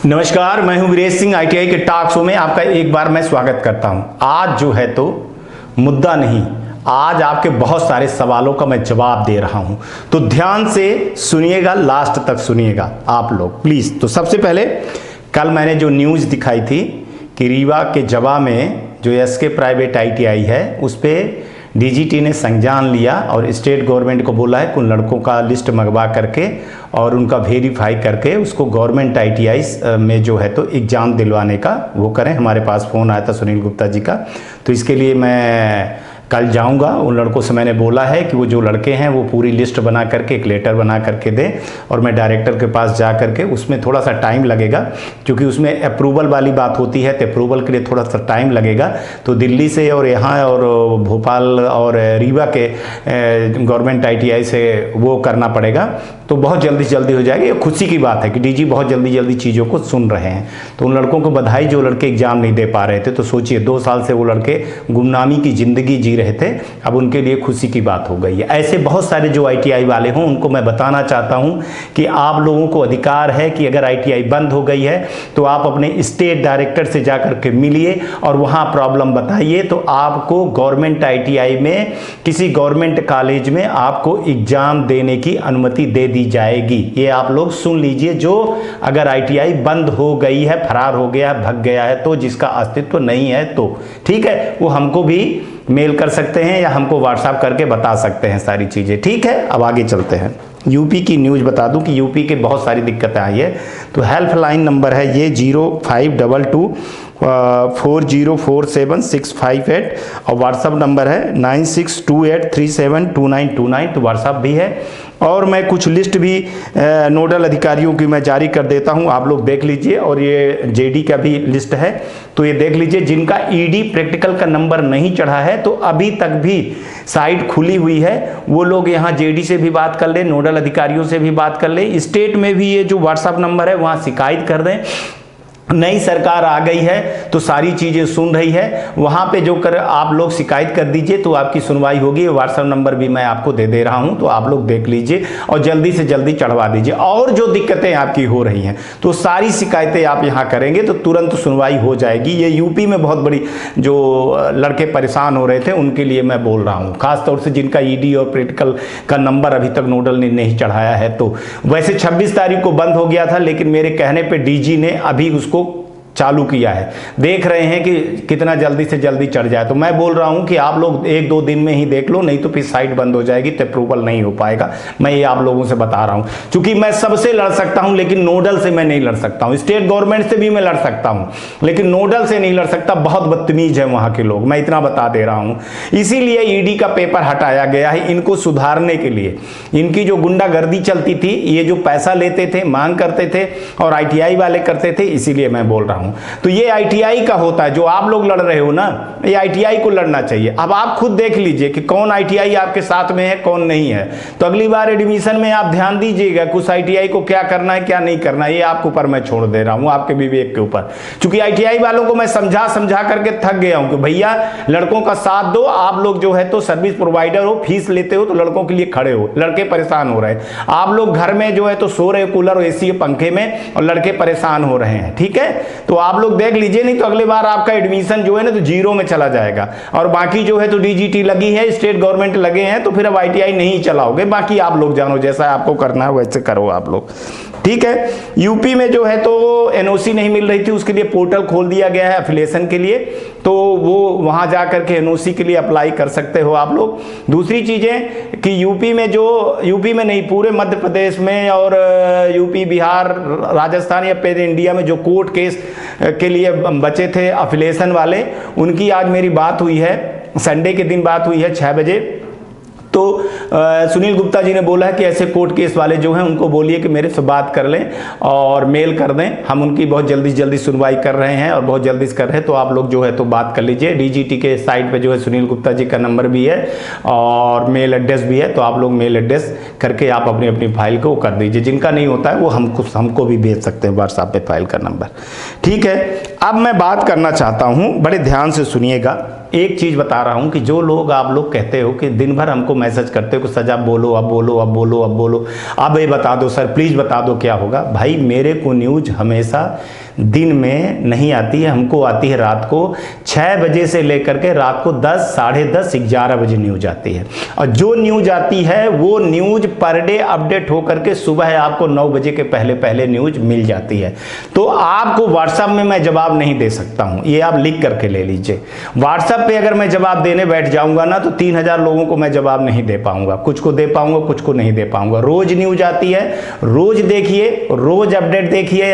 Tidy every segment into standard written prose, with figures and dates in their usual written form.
नमस्कार, मैं हूं वीरेश सिंह। आईटीआई के टॉक शो में आपका एक बार मैं स्वागत करता हूं। आज जो है तो मुद्दा नहीं, आज आपके बहुत सारे सवालों का मैं जवाब दे रहा हूं, तो ध्यान से सुनिएगा, लास्ट तक सुनिएगा आप लोग प्लीज। तो सबसे पहले कल मैंने जो न्यूज़ दिखाई थी कि रीवा के जवा में जो एसके प्राइवेट आईटीआई है उस पर डीजीटी ने संज्ञान लिया और स्टेट गवर्नमेंट को बोला है कि उन लड़कों का लिस्ट मंगवा करके और उनका वेरीफाई करके उसको गवर्नमेंट आईटीआई में जो है तो एग्ज़ाम दिलवाने का वो करें। हमारे पास फ़ोन आया था सुनील गुप्ता जी का, तो इसके लिए मैं कल जाऊंगा। उन लड़कों से मैंने बोला है कि वो जो लड़के हैं वो पूरी लिस्ट बना करके एक लेटर बना करके दें और मैं डायरेक्टर के पास जा करके, उसमें थोड़ा सा टाइम लगेगा क्योंकि उसमें अप्रूवल वाली बात होती है, तो अप्रूवल के लिए थोड़ा सा टाइम लगेगा। तो दिल्ली से और यहाँ और भोपाल और रीवा के गवर्नमेंट आईटीआई से वो करना पड़ेगा, तो बहुत जल्दी हो जाएगी। ये खुशी की बात है कि डीजी बहुत जल्दी चीज़ों को सुन रहे हैं। तो उन लड़कों को बधाई जो लड़के एग्जाम नहीं दे पा रहे थे। तो सोचिए 2 साल से वो लड़के गुमनामी की ज़िंदगी जी रहे थे, अब उनके लिए खुशी की बात हो गई है। ऐसे बहुत सारे जो आईटीआई वाले हों उनको मैं बताना चाहता हूं कि आप लोगों को अधिकार है कि अगर आईटीआई बंद हो गई है तो आप अपने स्टेट डायरेक्टर से जाकर के मिलिए और वहां प्रॉब्लम बताइए, तो आपको गवर्नमेंट आईटीआई में किसी गवर्नमेंट कॉलेज में आपको एग्जाम देने की अनुमति दे दी जाएगी। ये आप लोग सुन लीजिए। जो अगर आईटीआई बंद हो गई है, फरार हो गया है, भग गया है, तो जिसका अस्तित्व नहीं है, तो ठीक है, वो हमको भी मेल कर सकते हैं या हमको व्हाट्सएप करके बता सकते हैं सारी चीज़ें। ठीक है, अब आगे चलते हैं। यूपी की न्यूज़ बता दूं कि यूपी के बहुत सारी दिक्कतें आई है। तो हेल्पलाइन नंबर है ये 0522 4047 और व्हाट्सअप नंबर है 9628372929। तो व्हाट्सअप भी है और मैं कुछ लिस्ट भी नोडल अधिकारियों की मैं जारी कर देता हूं, आप लोग देख लीजिए। और ये जेडी का भी लिस्ट है, तो ये देख लीजिए। जिनका ईडी प्रैक्टिकल का नंबर नहीं चढ़ा है तो अभी तक भी साइट खुली हुई है, वो लोग यहाँ जेडी से भी बात कर लें, नोडल अधिकारियों से भी बात कर लें। स्टेट में भी ये जो व्हाट्सएप नंबर है वहाँ शिकायत कर दें। नई सरकार आ गई है तो सारी चीज़ें सुन रही है, वहाँ पे जो कर आप लोग शिकायत कर दीजिए तो आपकी सुनवाई होगी। व्हाट्सएप नंबर भी मैं आपको दे रहा हूँ, तो आप लोग देख लीजिए और जल्दी से जल्दी चढ़वा दीजिए। और जो दिक्कतें आपकी हो रही हैं तो सारी शिकायतें आप यहाँ करेंगे तो तुरंत सुनवाई हो जाएगी। ये यूपी में बहुत बड़ी जो लड़के परेशान हो रहे थे उनके लिए मैं बोल रहा हूँ, खासतौर से जिनका ईडी और प्रैक्टिकल का नंबर अभी तक नोडल ने नहीं चढ़ाया है। तो वैसे 26 तारीख को बंद हो गया था, लेकिन मेरे कहने पर डीजी ने अभी उसको चालू किया है। देख रहे हैं कि कितना जल्दी से जल्दी चढ़ जाए। तो मैं बोल रहा हूं कि आप लोग 1-2 दिन में ही देख लो, नहीं तो फिर साइट बंद हो जाएगी तो अप्रूवल नहीं हो पाएगा। मैं ये आप लोगों से बता रहा हूं, क्योंकि मैं सबसे लड़ सकता हूं लेकिन नोडल से मैं नहीं लड़ सकता हूं। स्टेट गवर्नमेंट से भी मैं लड़ सकता हूं लेकिन नोडल से नहीं लड़ सकता, बहुत बदतमीज है वहां के लोग, मैं इतना बता दे रहा हूं। इसीलिए ईडी का पेपर हटाया गया है, इनको सुधारने के लिए। इनकी जो गुंडागर्दी चलती थी, ये जो पैसा लेते थे, मांग करते थे और आईटीआई वाले करते थे, इसीलिए मैं बोल रहा हूं। तो ये आईटीआई का होता है, जो आप लोग लड़ रहे हो ना, ये आईटीआई को लड़ना चाहिए। अब आप खुद देख लीजिए कि कौन आईटीआई आपके साथ में है, कौन नहीं है। तो अगली बार एडमिशन में आप ध्यान दीजिएगा कुछ आईटीआई को क्या करना है क्या नहीं करना है, ये आपके ऊपर मैं छोड़ दे रहा हूं, आपके विवेक के ऊपर। क्योंकि आईटीआई वालों को मैं समझा करके थक गया हूं कि भैया लड़कों का साथ दो, आप लोग जो है तो सर्विस प्रोवाइडर हो, फीस लेते हो तो लड़कों के लिए खड़े हो। लड़के परेशान हो रहे हैं, आप लोग घर में जो है तो सो रहे कूलर और एसी पंखे में, और लड़के परेशान हो रहे हैं। ठीक है, तो आप लोग देख लीजिए, नहीं तो अगली बार आपका एडमिशन जो है ना तो जीरो में चला जाएगा। और बाकी जो है तो डीजीटी लगी है, स्टेट गवर्नमेंट लगे हैं, तो फिर अब आईटीआई नहीं चलाओगे। बाकी आप लोग जानो, जैसा आपको करना है वैसे करो आप लोग। ठीक है, यूपी में जो है तो एनओसी नहीं मिल रही थी, उसके लिए पोर्टल खोल दिया गया है एफिलिएशन के लिए, तो वो वहां जाकर के एनओसी के लिए अप्लाई कर सकते हो आप लोग। दूसरी चीजें कि यूपी में नहीं, पूरे मध्य प्रदेश में और यूपी, बिहार, राजस्थान या पूरे इंडिया में जो कोर्ट केस के लिए बचे थे एफिलिएशन वाले, उनकी आज मेरी बात हुई है, संडे के दिन बात हुई है 6 बजे। तो सुनील गुप्ता जी ने बोला है कि ऐसे कोर्ट केस वाले जो हैं उनको बोलिए कि मेरे से बात कर लें और मेल कर दें, हम उनकी बहुत जल्दी सुनवाई कर रहे हैं और बहुत जल्दी से कर रहे हैं। तो आप लोग जो है तो बात कर लीजिए। डीजीटी के साइट पे जो है सुनील गुप्ता जी का नंबर भी है और मेल एड्रेस भी है, तो आप लोग मेल एड्रेस करके आप अपनी अपनी फाइल को कर दीजिए। जिनका नहीं होता है वो हमको भी भेज सकते हैं व्हाट्सएप पे फाइल का नंबर। ठीक है, अब मैं बात करना चाहता हूँ, बड़े ध्यान से सुनिएगा। एक चीज़ बता रहा हूँ कि जो लोग आप लोग कहते हो कि दिन भर हमको मैसेज करते हो कि सर अब बोलो अब बोलो अब बोलो अब बोलो, अब ये बता दो सर, प्लीज़ बता दो क्या होगा। भाई मेरे को न्यूज़ हमेशा दिन में नहीं आती है, हमको आती है रात को 6 बजे से लेकर के रात को 10, साढ़े 10, 11 बजे न्यूज आती है। और जो न्यूज आती है वो न्यूज पर डे अपडेट होकर के सुबह आपको 9 बजे के पहले पहले न्यूज मिल जाती है। तो आपको व्हाट्सएप में मैं जवाब नहीं दे सकता हूं, ये आप लिख करके ले लीजिए। व्हाट्सएप पे अगर मैं जवाब देने बैठ जाऊंगा ना तो 3000 लोगों को मैं जवाब नहीं दे पाऊंगा, कुछ को दे पाऊंगा कुछ को नहीं दे पाऊंगा। रोज न्यूज आती है, रोज देखिए, रोज अपडेट देखिए।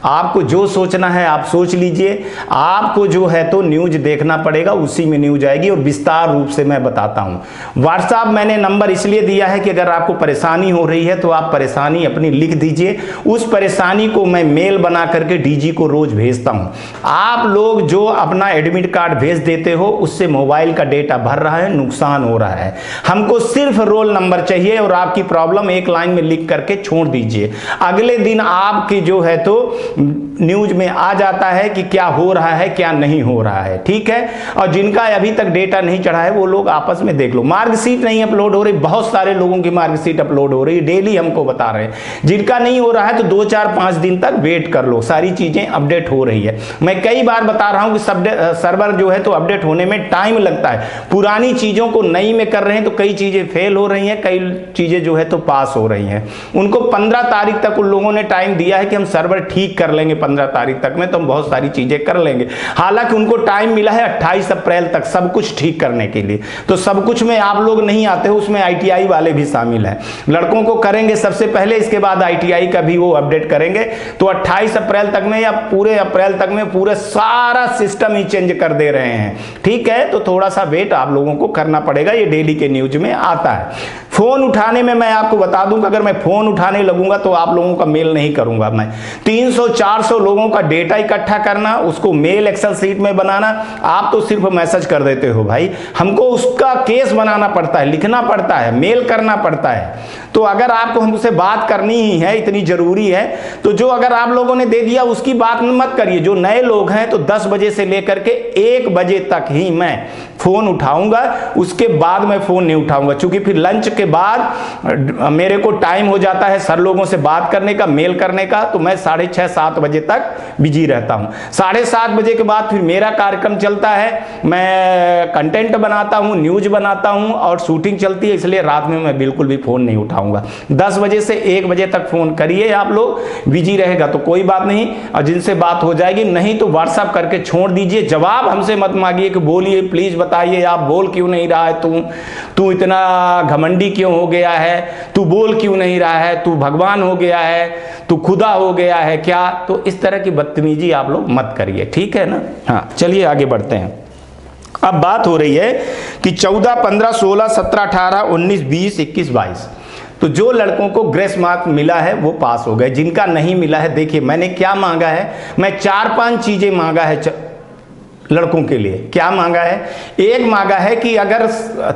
आपको जो सोचना है आप सोच लीजिए, आपको जो है तो न्यूज देखना पड़ेगा, उसी में न्यूज आएगी और विस्तार रूप से मैं बताता हूं। व्हाट्सएप मैंने नंबर इसलिए दिया है कि अगर आपको परेशानी हो रही है तो आप परेशानी अपनी लिख दीजिए, उस परेशानी को मैं मेल बना करके डीजी को रोज भेजता हूं। आप लोग जो अपना एडमिट कार्ड भेज देते हो उससे मोबाइल का डेटा भर रहा है, नुकसान हो रहा है। हमको सिर्फ रोल नंबर चाहिए और आपकी प्रॉब्लम एक लाइन में लिख करके छोड़ दीजिए, अगले दिन आपकी जो है तो न्यूज में आ जाता है कि क्या हो रहा है क्या नहीं हो रहा है, ठीक है। और जिनका अभी तक डेटा नहीं चढ़ा है वो लोग आपस में देख लो। मार्कशीट नहीं अपलोड हो रही, बहुत सारे लोगों की मार्कशीट अपलोड हो रही है, डेली हमको बता रहे हैं। जिनका नहीं हो रहा है तो 2, 4, 5 दिन तक वेट कर लो, सारी चीजें अपडेट हो रही है। मैं कई बार बता रहा हूं कि सर्वर जो है तो अपडेट होने में टाइम लगता है। पुरानी चीजों को नई में कर रहे हैं तो कई चीजें फेल हो रही हैं, कई चीजें जो है तो पास हो रही हैं। उनको 15 तारीख तक उन लोगों ने टाइम दिया है कि हम सर्वर ठीक कर लेंगे, 15 तारीख तक में तो हम बहुत सारी चीजें कर लेंगे। हालांकि उनको टाइम मिला है 28 अप्रैल तक सब कुछ ठीक करने के लिए। तो सब कुछ में आप लोग नहीं आते हो, उसमें ITI वाले भी शामिल हैं। लड़कों को करेंगे सबसे पहले, इसके बाद ITI का भी वो अपडेट करेंगे। तो 28 अप्रैल तक में या पूरे अप्रैल तक में पूरे सारा सिस्टम ही चेंज कर दे रहे हैं, ठीक है। तो थोड़ा सा वेट आप लोगों को करना पड़ेगा, ये डेली के न्यूज में आता है। फोन उठाने में मैं आपको बता दूं कि अगर मैं फोन उठाने लगूंगा तो आप लोगों का मेल नहीं करूंगा। मैं 300-400 लोगों का डेटा इकट्ठा करना, उसको मेल एक्सेल सीट में बनाना, आप तो सिर्फ मैसेज कर देते हो। भाई हमको उसका केस बनाना पड़ता है, लिखना पड़ता है, मेल करना पड़ता है। तो अगर आपको हमसे बात करनी ही है, इतनी जरूरी है, तो जो अगर आप लोगों ने दे दिया उसकी बात मत करिए। जो नए लोग हैं तो 10 बजे से लेकर के 1 बजे तक ही मैं फोन उठाऊंगा, उसके बाद मैं फोन नहीं उठाऊंगा, क्योंकि फिर लंच के बाद मेरे को टाइम हो जाता है सर लोगों से बात करने का, मेल करने का। तो मैं 6:30-7 बजे तक बिजी रहता हूं। 7:30 बजे के बाद फिर मेरा कार्यक्रम चलता है, मैं कंटेंट बनाता हूं, न्यूज बनाता हूं और शूटिंग चलती है, इसलिए रात में मैं बिल्कुल भी फोन नहीं उठाऊंगा। 10 बजे से 1 बजे तक फोन करिए, आप लोग बिजी रहेगा तो कोई बात नहीं, और जिनसे बात हो जाएगी, नहीं तो व्हाट्सएप करके छोड़ दीजिए। जवाब हमसे मत मांगिए कि बोलिए प्लीज बताइए आप बोल क्यों नहीं रहा है, तू इतना घमंडी क्यों हो गया है, तू बोल क्यों नहीं रहा है, तू भगवान हो गया है, तू खुदा हो गया है क्या। तो इस तरह की बदतमीजी आप लोग मत करिए, ठीक है ना। हाँ चलिए आगे बढ़ते हैं। अब बात हो रही है कि 14, 15, 16, 17, 18, 19, 20, 21, 22 तो जो लड़कों को ग्रेस मार्क मिला है वो पास हो गए। जिनका नहीं मिला है, देखिए मैंने क्या मांगा है, मैं 4-5 चीजें मांगा है लड़कों के लिए। क्या मांगा है? एक मांगा है कि अगर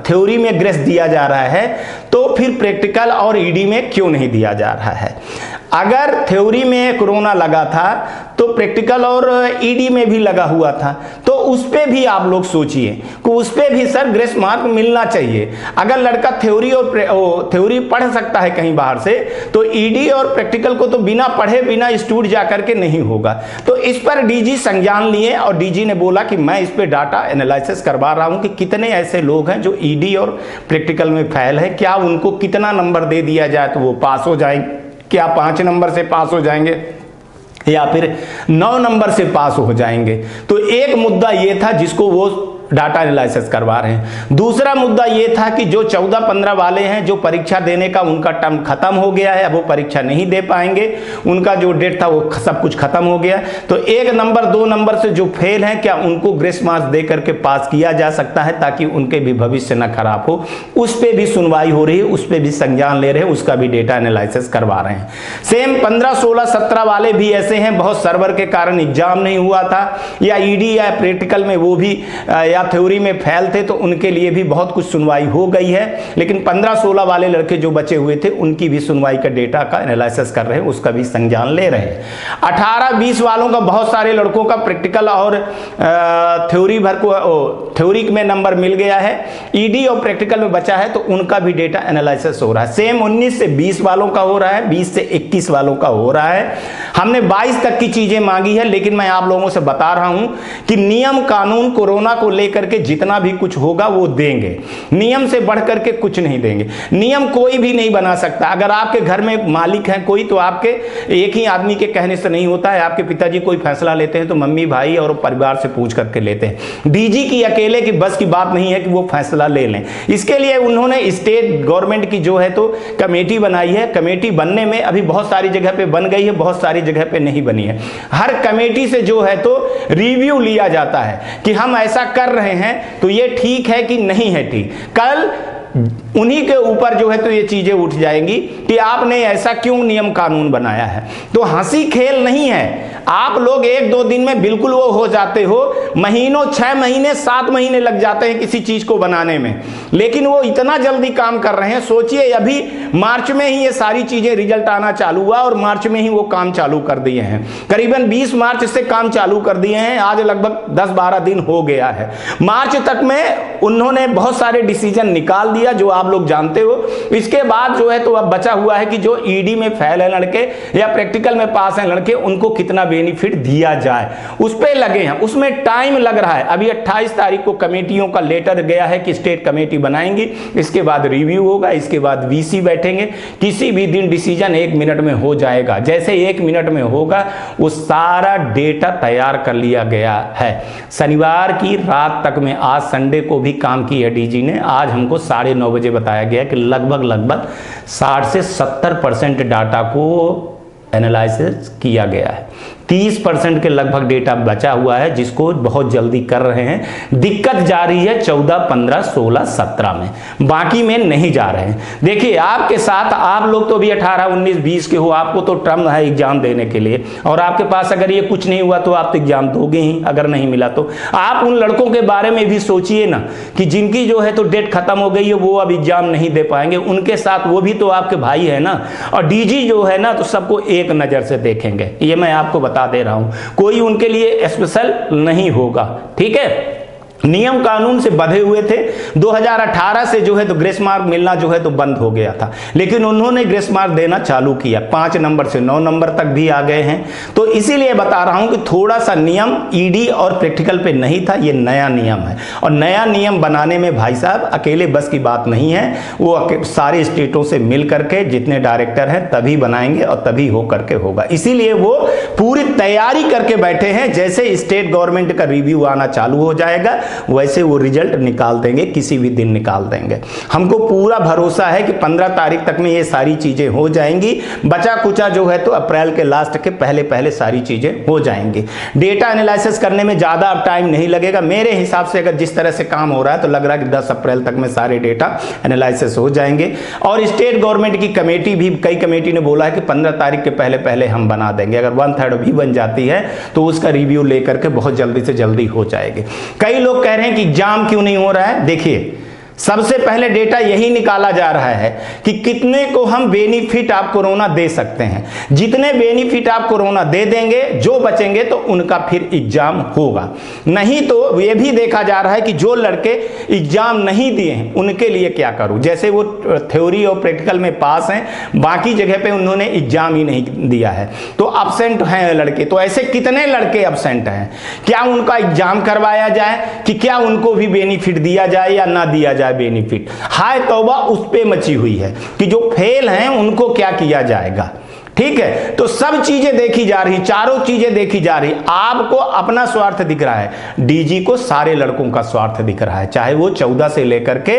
थ्योरी में ग्रेस दिया जा रहा है तो फिर प्रैक्टिकल और ईडी में क्यों नहीं दिया जा रहा है। अगर थ्योरी में कोरोना लगा था तो प्रैक्टिकल और ईडी में भी लगा हुआ था, तो उस पे भी आप लोग सोचिए कि उस पे भी सर ग्रेस मार्क मिलना चाहिए। अगर लड़का थ्योरी पढ़ सकता है कहीं बाहर से, तो ईडी और प्रैक्टिकल को तो बिना पढ़े बिना स्टूड जा करके नहीं होगा। तो इस पर डीजी संज्ञान लिए और डीजी ने बोला कि मैं इस पे डाटा एनालिसिस करवा रहा हूं कि कितने ऐसे लोग हैं जो ईडी और प्रैक्टिकल में फेल है, क्या उनको कितना नंबर दे दिया जाए तो वो पास हो जाएंगे, क्या 5 नंबर से पास हो जाएंगे या फिर 9 नंबर से पास हो जाएंगे। तो एक मुद्दा ये था जिसको वो डाटा एनालिसिस करवा रहे हैं। दूसरा मुद्दा ये था कि जो 14-15 वाले हैं जो परीक्षा देने का उनका टर्म खत्म हो गया है, अब वो परीक्षा नहीं दे पाएंगे, उनका जो डेट था वो सब कुछ खत्म हो गया। तो 1 नंबर 2 नंबर से जो फेल हैं, क्या उनको ग्रेस मार्क्स दे करके पास किया जा सकता है ताकि उनके भी भविष्य न खराब हो। उस पर भी सुनवाई हो रही है, उस पर भी संज्ञान ले रहे हैं, उसका भी डेटा एनालिसिस करवा रहे हैं। सेम 15, 16, 17 वाले भी ऐसे हैं, बहुत सर्वर के कारण एग्जाम नहीं हुआ था या ईडी या प्रैक्टिकल में वो भी या या थ्योरी में फेल थे तो उनके लिए भी बहुत कुछ सुनवाई हो गई है, लेकिन 15-16 वाले लड़के जो बचे हुए थे उनकी भी सुनवाई का डेटा का एनालिसिस कर रहे हैं, उसका भी संज्ञान ले रहे हैं। 18-20 वालों का, बहुत सारे लड़कों का प्रैक्टिकल और थ्योरी भर को थ्योरी में नंबर मिल गया है, ईडी और प्रैक्टिकल में बचा है तो उनका भी डेटा एनालिसिस हो रहा है। सेम 19 से 20 वालों का हो रहा है, 20 से 21 वालों का हो रहा है। हमने 22 तक की चीजें मांगी है, लेकिन मैं आप लोगों से बता रहा हूं कि नियम कानून कोरोना को लेकर के जितना भी कुछ होगा वो देंगे, नियम से बढ़ करके कुछ नहीं देंगे। नियम कोई भी नहीं बना सकता। अगर आपके घर में मालिक है कोई तो आपके एक ही आदमी के कहने से नहीं होता है। आपके पिताजी कोई फैसला लेते हैं तो मम्मी भाई और परिवार से पूछ करके लेते हैं। डीजी की अकेले की बस की बात नहीं है कि वो फैसला ले लें। इसके लिए उन्होंने स्टेट गवर्नमेंट की जो है तो कमेटी बनाई है। कमेटी बनने में अभी बहुत सारी जगह पे बन गई है, बहुत सारी जगह पे नहीं बनी है। हर कमेटी से जो है तो रिव्यू लिया जाता है कि हम ऐसा कर रहे हैं तो ये ठीक है कि नहीं है ठीक। कल उन्हीं के ऊपर जो है तो ये चीजें उठ जाएंगी कि आपने ऐसा क्यों नियम कानून बनाया है। तो हंसी खेल नहीं है। आप लोग 1-2 दिन में बिल्कुल वो हो जाते हो, महीनों 6 महीने 7 महीने लग जाते हैं किसी चीज को बनाने में, लेकिन वो इतना जल्दी काम कर रहे हैं। सोचिए अभी मार्च में ही ये सारी चीजें रिजल्ट आना चालू हुआ और मार्च में ही वो काम चालू कर दिए हैं। करीबन 20 मार्च से काम चालू कर दिए हैं, आज लगभग 10-12 दिन हो गया है। मार्च तक में उन्होंने बहुत सारे डिसीजन निकाल दिया जो आप लोग जानते हो। इसके बाद जो है तो अब बचा हुआ है कि जो ईडी में फेल है लड़के या प्रैक्टिकल में पास है लड़के, उनको कितना बेनिफिट दिया जाए उस पे लगे हैं। उसमें टाइम लग रहा है। अभी 28 तारीख को कमेटियों का लेटर गया है कि स्टेट कमेटी बनाएंगी, इसके बाद रिव्यू होगा, इसके बाद वीसी बैठेंगे। किसी भी दिन डिसीजन 1 मिनट में हो जाएगा। जैसे 1 मिनट में होगा वो सारा डेटा तैयार कर लिया गया है। शनिवार की रात तक में, आज संडे को भी काम की है डीजी ने। आज हमको 9:30 बजे बताया गया कि लगभग 60 से 70% डाटा को एनालिसिस किया गया है। 30% के लगभग डेटा बचा हुआ है जिसको बहुत जल्दी कर रहे हैं। दिक्कत जा रही है 14, 15, 16, 17 में, बाकी में नहीं जा रहे हैं। देखिए आपके साथ आप लोग तो भी 18, 19, 20 के हो, आपको तो टर्म है एग्जाम देने के लिए, और आपके पास अगर ये कुछ नहीं हुआ तो आप तो एग्जाम दोगे ही, अगर नहीं मिला तो। आप उन लड़कों के बारे में भी सोचिए ना कि जिनकी जो है तो डेट खत्म हो गई है, वो अब एग्जाम नहीं दे पाएंगे। उनके साथ वो भी तो आपके भाई है ना, और डीजी जो है ना तो सबको एक नजर से देखेंगे, ये मैं आपको बता दे रहा हूं। कोई उनके लिए स्पेशल नहीं होगा, ठीक है। नियम कानून से बंधे हुए थे। 2018 से जो है तो ग्रेस मार्क मिलना जो है तो बंद हो गया था, लेकिन उन्होंने ग्रेस मार्क देना चालू किया। 5 नंबर से 9 नंबर तक भी आ गए हैं। तो इसीलिए बता रहा हूं कि थोड़ा सा नियम ईडी और प्रैक्टिकल पे नहीं था, ये नया नियम है। और नया नियम बनाने में भाई साहब अकेले बस की बात नहीं है, वो सारे स्टेटों से मिल करके जितने डायरेक्टर हैं तभी बनाएंगे और तभी हो करके होगा। इसीलिए वो पूरी तैयारी करके बैठे हैं। जैसे स्टेट गवर्नमेंट का रिव्यू आना चालू हो जाएगा वैसे वो रिजल्ट निकाल देंगे, किसी भी दिन निकाल देंगे। हमको पूरा भरोसा है कि 15 तारीख तक में ये सारी चीजें हो जाएंगी। बचा कुचा जो है तो अप्रैल के लास्ट के पहले सारी चीजें हो जाएंगी। डेटा एनालिसिस करने में ज्यादा अब टाइम नहीं लगेगा मेरे हिसाब से। अगर जिस तरह से काम हो रहा है तो लग रहा है कि 10 अप्रैल तक में सारे डेटा एनालिसिस हो जाएंगे। और स्टेट गवर्नमेंट की कमेटी भी, कई कमेटी ने बोला है कि 15 तारीख के पहले हम बना देंगे। अगर 1/3 भी बन जाती है तो उसका रिव्यू लेकर के बहुत जल्दी से जल्दी हो जाएगी। कई लोग कह रहे हैं कि एग्जाम क्यों नहीं हो रहा है। देखिए सबसे पहले डेटा यही निकाला जा रहा है कि कितने को हम बेनिफिट आप कोरोना दे सकते हैं। जितने बेनिफिट आप कोरोना दे देंगे, जो बचेंगे तो उनका फिर एग्जाम होगा। नहीं तो ये भी देखा जा रहा है कि जो लड़के एग्जाम नहीं दिए हैं उनके लिए क्या करूं। जैसे वो थ्योरी और प्रैक्टिकल में पास हैं, बाकी जगह पे उन्होंने एग्जाम ही नहीं दिया है तो अब्सेंट हैं लड़के। तो ऐसे कितने लड़के अब्सेंट हैं, क्या उनका एग्जाम करवाया जाए कि क्या उनको भी बेनिफिट दिया जाए या ना दिया जाए बेनिफिट। हाय तौबा उस पे मची हुई है कि जो फेल हैं उनको क्या किया जाएगा। ठीक है, तो सब चीजें देखी जा रही, चारों चीजें देखी जा रही। आपको अपना स्वार्थ दिख रहा है, डीजी को सारे लड़कों का स्वार्थ दिख रहा है, चाहे वो 14 से लेकर के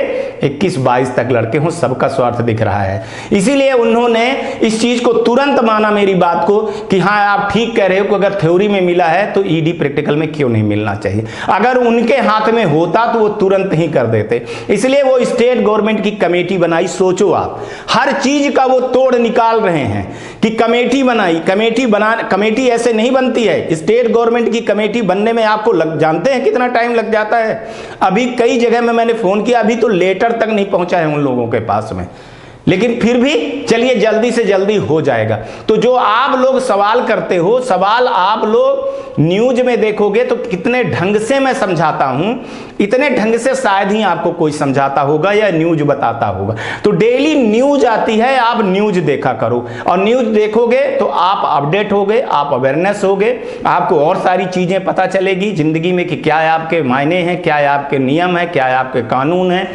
21-22 तक लड़के हों, सबका स्वार्थ दिख रहा है। इसीलिए उन्होंने इस चीज को तुरंत माना, मेरी बात को, कि हाँ आप ठीक कह रहे हो कि अगर थ्योरी में मिला है तो ईडी प्रैक्टिकल में क्यों नहीं मिलना चाहिए। अगर उनके हाथ में होता तो वो तुरंत ही कर देते। इसलिए वो स्टेट गवर्नमेंट की कमेटी बनाई। सोचो आप, हर चीज का वो तोड़ निकाल रहे हैं कि कमेटी बनाई, कमेटी ऐसे नहीं बनती है। स्टेट गवर्नमेंट की कमेटी बनने में आपको जानते हैं कितना टाइम लग जाता है। अभी कई जगह में मैंने फोन किया, अभी तो लेटर तक नहीं पहुंचा है उन लोगों के पास में, लेकिन फिर भी चलिए जल्दी से जल्दी हो जाएगा। तो जो आप लोग सवाल करते हो, सवाल आप लोग न्यूज में देखोगे तो कितने ढंग से मैं समझाता हूं, इतने ढंग से शायद ही आपको कोई समझाता होगा या न्यूज बताता होगा। तो डेली न्यूज आती है, आप न्यूज देखा करो, और न्यूज देखोगे तो आप अपडेट होगे, आप अवेयरनेस होगे, आपको और सारी चीजें पता चलेगी जिंदगी में कि क्या आपके मायने हैं, क्या आपके नियम है, क्या आपके कानून है,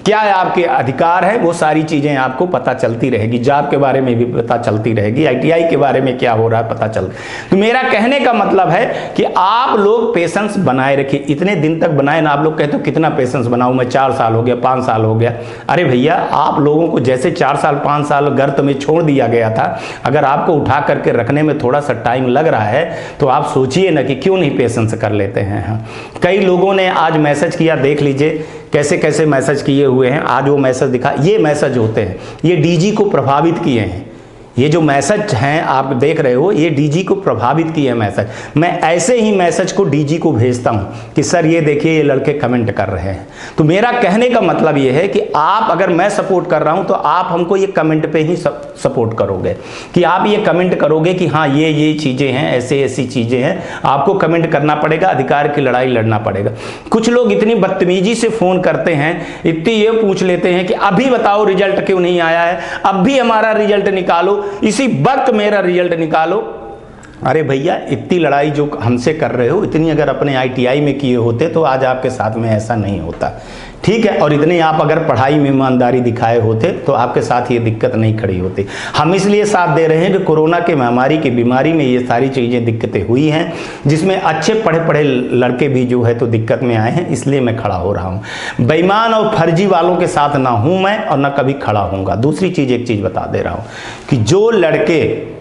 क्या आपके अधिकार है, वो सारी चीजें आपको पता चलती रहेगी। जॉब के बारे में भी पता चलती रहेगी, आईटीआई के बारे में क्या हो रहा है पता चल। तो मेरा कहने का मतलब है कि आप लोग पेशेंस बनाए रखिए। इतने दिन तक बनाए ना, आप लोग कहते हो कितना पेशेंस बनाऊं मैं, 4 साल हो गया, 5 साल हो गया। अरे भैया, आप लोगों को जैसे 4 साल 5 साल गर्त में छोड़ दिया गया था, अगर आपको उठा करके रखने में थोड़ा सा टाइम लग रहा है तो आप सोचिए ना कि क्यों नहीं पेशेंस कर लेते हैं। कई लोगों ने आज मैसेज किया, देख लीजिए कैसे कैसे मैसेज किए हुए हैं। आज वो मैसेज दिखा, ये मैसेज होते हैं, ये डीजी को प्रभावित किए हैं। ये जो मैसेज हैं आप देख रहे हो, ये डीजी को प्रभावित किए हैं मैसेज। मैं ऐसे ही मैसेज को डीजी को भेजता हूं कि सर ये देखिए ये लड़के कमेंट कर रहे हैं। तो मेरा कहने का मतलब ये है कि आप, अगर मैं सपोर्ट कर रहा हूं तो आप हमको ये कमेंट पे ही सपोर्ट करोगे, कि आप ये कमेंट करोगे कि हाँ ये चीजें हैं, ऐसे ऐसी चीजें हैं। आपको कमेंट करना पड़ेगा, अधिकार की लड़ाई लड़ना पड़ेगा। कुछ लोग इतनी बदतमीजी से फोन करते हैं, इतनी ये पूछ लेते हैं कि अभी बताओ रिजल्ट क्यों नहीं आया है, अब भी हमारा रिजल्ट निकालो, इसी वक्त मेरा रिजल्ट निकालो। अरे भैया, इतनी लड़ाई जो हमसे कर रहे हो, इतनी अगर अपने आईटीआई में किए होते तो आज आपके साथ में ऐसा नहीं होता, ठीक है। और इतने आप अगर पढ़ाई में ईमानदारी दिखाए होते तो आपके साथ ये दिक्कत नहीं खड़ी होती। हम इसलिए साथ दे रहे हैं कि कोरोना के महामारी की बीमारी में ये सारी चीज़ें दिक्कतें हुई हैं, जिसमें अच्छे पढ़े पढ़े लड़के भी जो है तो दिक्कत में आए हैं, इसलिए मैं खड़ा हो रहा हूँ। बेईमान और फर्जी वालों के साथ ना हूँ मैं, और ना कभी खड़ा हूँगा। दूसरी चीज़, एक चीज़ बता दे रहा हूँ कि जो लड़के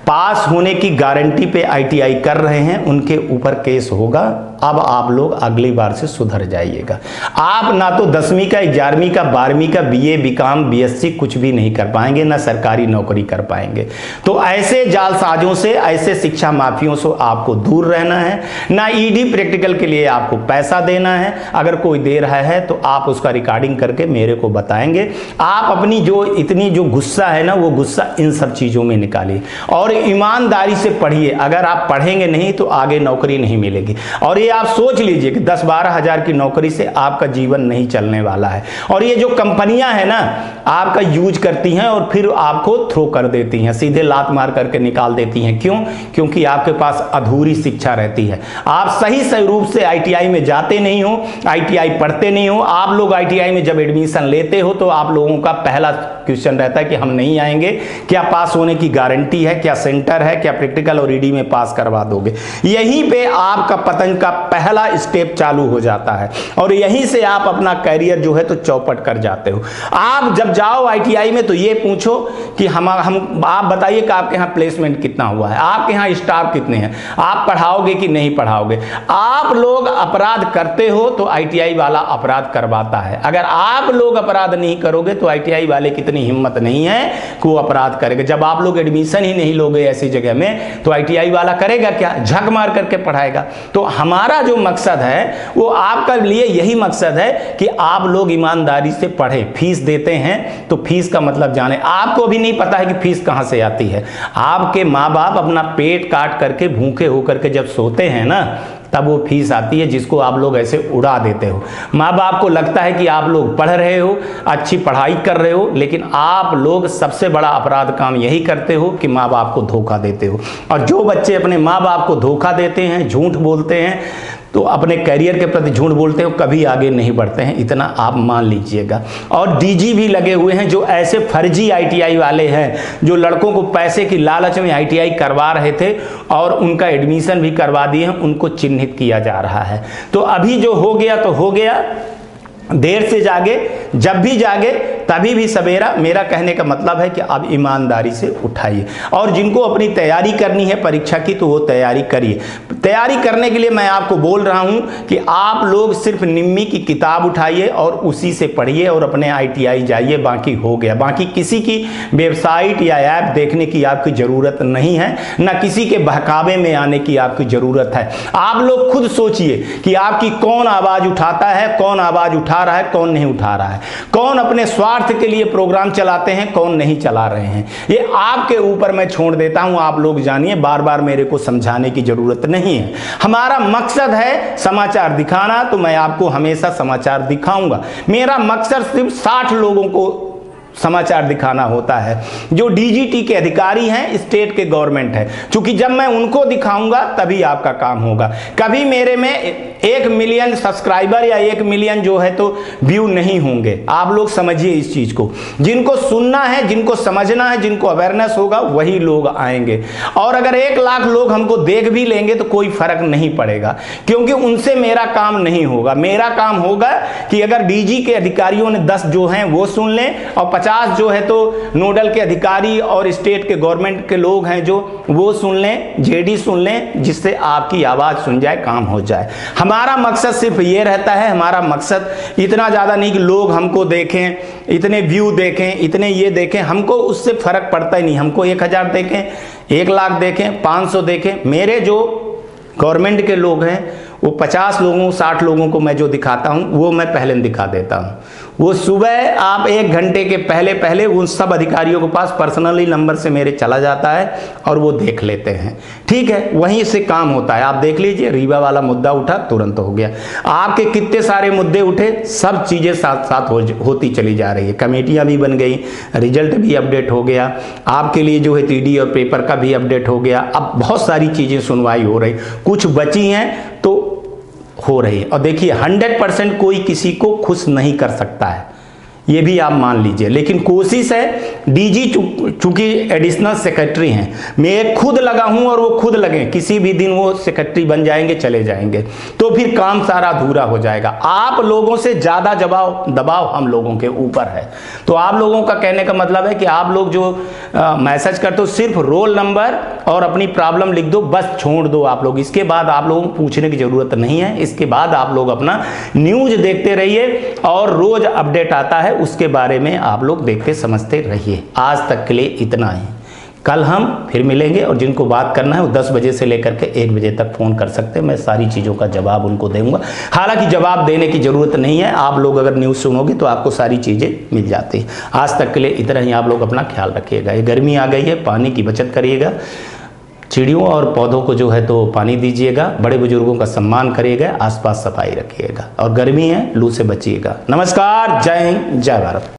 पास होने की गारंटी पे आईटीआई कर रहे हैं उनके ऊपर केस होगा। अब आप लोग अगली बार से सुधर जाइएगा। आप ना तो 10वीं का, 11वीं का, 12वीं का, बीए, बीकॉम, बीएससी कुछ भी नहीं कर पाएंगे, ना सरकारी नौकरी कर पाएंगे। तो ऐसे जालसाजों से, ऐसे शिक्षा माफियों से आपको दूर रहना है। ना ईडी प्रैक्टिकल के लिए आपको पैसा देना है, अगर कोई दे रहा है तो आप उसका रिकॉर्डिंग करके मेरे को बताएंगे। आप अपनी जो इतनी जो गुस्सा है ना, वो गुस्सा इन सब चीज़ों में निकालिए और ईमानदारी से पढ़िए। अगर आप पढ़ेंगे नहीं तो आगे नौकरी नहीं मिलेगी। और आप सोच लीजिए कि 10-12 हज़ार की नौकरी से आपका जीवन नहीं चलने वाला है। और ये जो कंपनियां हैं ना, आपका यूज करती हैं और फिर आपको थ्रो कर देती हैं, सीधे लात मार करके निकाल देती हैं। क्यों? क्योंकि आपके पास अधूरी शिक्षा रहती है। आप सही रूप से आईटीआई में जाते नहीं हो, आईटीआई पढ़ते नहीं हो। आप लोग आईटीआई में जब एडमिशन लेते हो तो आप लोगों का पहला क्वेश्चन रहता है कि हम नहीं आएंगे, क्या पास होने की गारंटी है, क्या सेंटर है, क्या प्रैक्टिकल और ईडी में पास करवा दोगे। यहीं पे आपका पतन का पहला स्टेप चालू हो जाता है और यहीं से आप अपना कैरियर जो है तो चौपट कर जाते हो। आप जब जाओ आईटीआई में तो ये पूछो कि हम आप बताइए कि आपके यहाँ प्लेसमेंट कितना हुआ है, आपके यहाँ स्टाफ कितने हैं, आप पढ़ाओगे कि नहीं पढ़ाओगे। आप लोग अपराध करते हो तो आईटीआई वाला अपराध करवाता है। अगर आप लोग अपराध नहीं करोगे तो आईटीआई वाले की इतनी हिम्मत नहीं है कि वो अपराध करेगा। जब आप लोग एडमिशन ही नहीं लोगे ऐसी जगह में तो आईटीआई वाला करेगा क्या? झक मार करके पढ़ाएगा। तो हमारा जो मकसद है वो आपका लिए यही मकसद है कि आप लोग ईमानदारी से पढ़ें। फीस देते हैं तो फीस का मतलब जाने। आपको भी नहीं पता है कि फीस कहां से आती है। आपके माँ बाप अपना पेट काट करके भूखे होकर के जब सोते हैं ना, तब वो फीस आती है जिसको आप लोग ऐसे उड़ा देते हो। माँ बाप को लगता है कि आप लोग पढ़ रहे हो, अच्छी पढ़ाई कर रहे हो, लेकिन आप लोग सबसे बड़ा अपराध काम यही करते हो कि माँ बाप को धोखा देते हो। और जो बच्चे अपने माँ बाप को धोखा देते हैं, झूठ बोलते हैं, तो अपने करियर के प्रति झूठ बोलते हो, कभी आगे नहीं बढ़ते हैं, इतना आप मान लीजिएगा। और डीजी भी लगे हुए हैं जो ऐसे फर्जी आईटीआई वाले हैं जो लड़कों को पैसे की लालच में आईटीआई करवा रहे थे और उनका एडमिशन भी करवा दिए हैं, उनको चिन्हित किया जा रहा है। तो अभी जो हो गया तो हो गया, देर से जागे, जब भी जागे तभी भी सवेरा। मेरा कहने का मतलब है कि आप ईमानदारी से उठाइए, और जिनको अपनी तैयारी करनी है परीक्षा की तो वो तैयारी करिए। तैयारी करने के लिए मैं आपको बोल रहा हूं कि आप लोग सिर्फ निम्मी की किताब उठाइए और उसी से पढ़िए और अपने ITI जाइए, बाकी हो गया। बाकी किसी की वेबसाइट या ऐप देखने की आपकी ज़रूरत नहीं है, ना किसी के बहकावे में आने की आपकी ज़रूरत है। आप लोग खुद सोचिए कि आपकी कौन आवाज़ उठाता है, कौन आवाज़ उठा रहा है, कौन नहीं उठा रहा है, कौन अपने स्वार्थ के लिए प्रोग्राम चलाते हैं, कौन नहीं चला रहे हैं। ये आपके ऊपर मैं छोड़ देता हूं, आप लोग जानिए, बार बार मेरे को समझाने की ज़रूरत नहीं है। हमारा मकसद है समाचार दिखाना, तो मैं आपको हमेशा समाचार दिखाऊंगा। मेरा मकसद सिर्फ 60 लोगों को समाचार दिखाना होता है जो DGT के अधिकारी हैं, स्टेट के गवर्नमेंट है। क्योंकि जब मैं उनको दिखाऊंगा तभी आपका काम होगा। कभी मेरे में 1 मिलियन सब्सक्राइबर या 1 मिलियन जो है तो व्यू नहीं होंगे। आप लोग समझिए इस चीज को। जिनको सुनना है, जिनको समझना है, जिनको अवेयरनेस होगा, वही लोग आएंगे। और अगर 1 लाख लोग हमको देख भी लेंगे तो कोई फर्क नहीं पड़ेगा, क्योंकि उनसे मेरा काम नहीं होगा। मेरा काम होगा कि अगर DG के अधिकारियों ने 10 जो हैं वो सुन लें और 50 जो है तो नोडल के अधिकारी और स्टेट के गवर्नमेंट के लोग हैं जो वो सुन लें, JD सुन लें, जिससे आपकी आवाज सुन जाए, काम हो जाए। हमारा मकसद सिर्फ ये रहता है। हमारा मकसद इतना ज्यादा नहीं कि लोग हमको देखें, इतने व्यू देखें, इतने ये देखें, हमको उससे फर्क पड़ता ही नहीं। हमको 1000 देखें, 1 लाख देखें, 500 देखें। मेरे जो गवर्नमेंट के लोग हैं वो 50 लोगों 60 लोगों को मैं जो दिखाता हूं वो मैं पहले दिखा देता हूं। वो सुबह आप 1 घंटे के पहले उन सब अधिकारियों के पास पर्सनली नंबर से मेरे चला जाता है और वो देख लेते हैं। ठीक है, वहीं से काम होता है। आप देख लीजिए, रीवा वाला मुद्दा उठा, तुरंत हो गया। आपके कितने सारे मुद्दे उठे, सब चीजें साथ साथ होती चली जा रही है। कमेटियां भी बन गई, रिजल्ट भी अपडेट हो गया, आपके लिए जो है TD और पेपर का भी अपडेट हो गया। अब बहुत सारी चीजें सुनवाई हो रही, कुछ बची हैं तो हो रही है। और देखिए 100% कोई किसी को खुश नहीं कर सकता है, ये भी आप मान लीजिए, लेकिन कोशिश है। DG चूंकि एडिशनल सेक्रेटरी हैं, मैं खुद लगा हूं और वो खुद लगे, किसी भी दिन वो सेक्रेटरी बन जाएंगे, चले जाएंगे, तो फिर काम सारा अधूरा हो जाएगा। आप लोगों से ज्यादा दबाव हम लोगों के ऊपर है। तो आप लोगों का कहने का मतलब है कि आप लोग जो मैसेज करते हो सिर्फ रोल नंबर और अपनी प्रॉब्लम लिख दो, बस छोड़ दो आप लोग। इसके बाद आप लोगों को पूछने की जरूरत नहीं है। इसके बाद आप लोग अपना न्यूज देखते रहिए और रोज अपडेट आता है, उसके बारे में आप लोग देखते समझते रहिए। आज तक के लिए इतना ही। कल हम फिर मिलेंगे और जिनको बात करना है वो 10 बजे से लेकर के 1 बजे तक फोन कर सकते हैं। मैं सारी चीज़ों का जवाब उनको दूंगा। हालांकि जवाब देने की ज़रूरत नहीं है, आप लोग अगर न्यूज़ सुनोगे तो आपको सारी चीज़ें मिल जाती हैं। आज तक के लिए इतना ही। आप लोग अपना ख्याल रखिएगा। ये गर्मी आ गई है, पानी की बचत करिएगा, चिड़ियों और पौधों को जो है तो पानी दीजिएगा, बड़े बुजुर्गों का सम्मान करिएगा, आसपास सफाई रखिएगा और गर्मी है, लू से बचिएगा। नमस्कार, जय हिंद, जय भारत।